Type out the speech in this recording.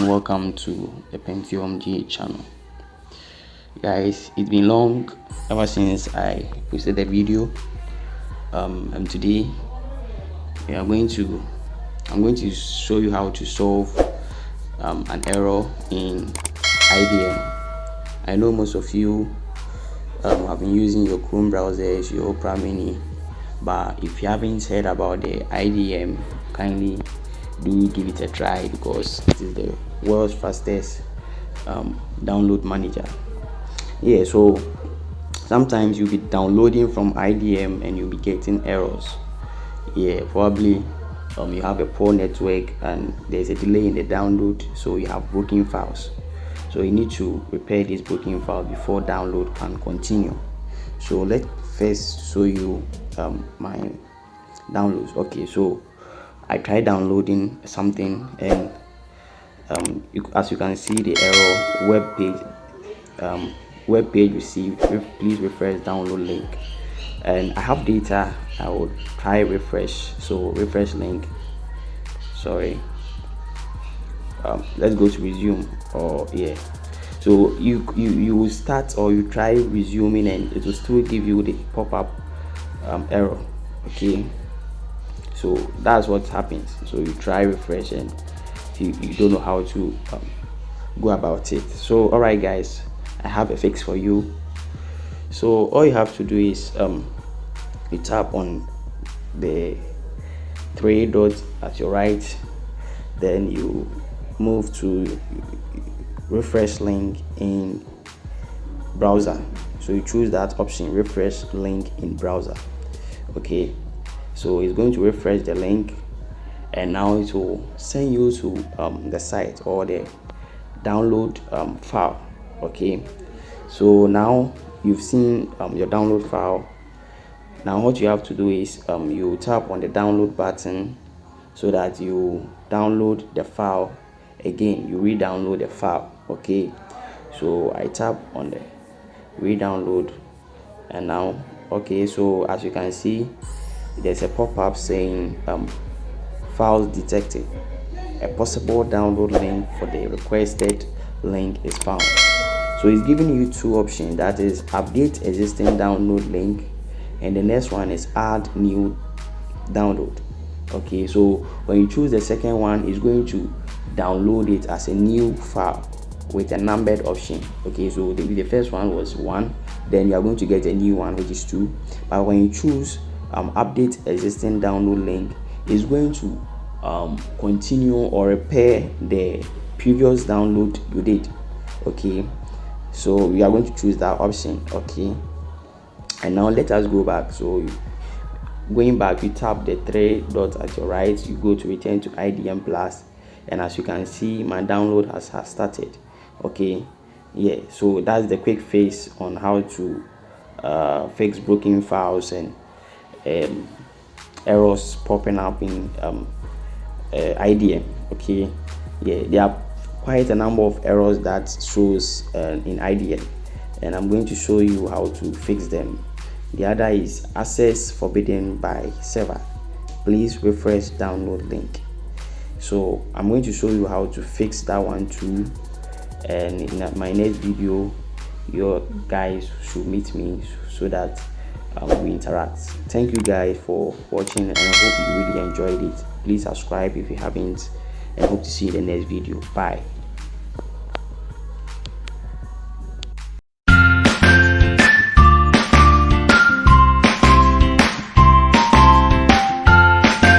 and welcome to the Pentium G channel. Guys, it's been long ever since I posted the video, and today I'm going to show you how to solve an error in IDM. I know most of you have been using your Chrome browsers, your Opera Mini, but if you haven't heard about the IDM, kindly do give it a try because it is the world's fastest download manager. So sometimes you'll be downloading from IDM and you'll be getting errors. Probably you have a poor network and there's a delay in the download, so you have broken files. So you need to repair this broken file before download can continue. So let's first show you my downloads. Okay, so I tried downloading something and as you can see, the error web page received, please refresh download link. And I have data, I will try refresh. So refresh link, sorry, let's go to resume. So you will start, or you try resuming and it will still give you the pop-up error. Okay, so that's what happens. So you try refresh and you don't know how to go about it. So all right guys, I have a fix for you. So all you have to do is you tap on the three dots at your right, then you move to refresh link in browser. So you choose that option, refresh link in browser. Okay, so it's going to refresh the link and now it will send you to the site or the download file. Okay, so now you've seen your download file. Now what you have to do is you tap on the download button so that you download the file again, you re-download the file. Okay, so I tap on the re-download and now, okay, so as you can see, there's a pop-up saying files detected, a possible download link for the requested link is found. So it's giving you two options, that is update existing download link, and the next one is add new download. Okay, so when you choose the second one, it's going to download it as a new file with a numbered option. Okay, so the first one was 1, then you are going to get a new one which is 2. But when you choose update existing download link, is going to continue or repair the previous download you did. Okay, so we are going to choose that option. Okay, and now let us go back. So going back, you tap the three dots at your right, you go to return to IDM plus, and as you can see, my download has started. Okay, so that's the quick fix on how to fix broken files and errors popping up in IDM. Okay, there are quite a number of errors that shows in IDM, and I'm going to show you how to fix them. The other is access forbidden by server, please refresh download link. So I'm going to show you how to fix that one too, and in my next video your guys should meet me so that we interact. Thank you guys for watching and I hope you really enjoyed it. Please subscribe if you haven't, and hope to see you in the next video. Bye.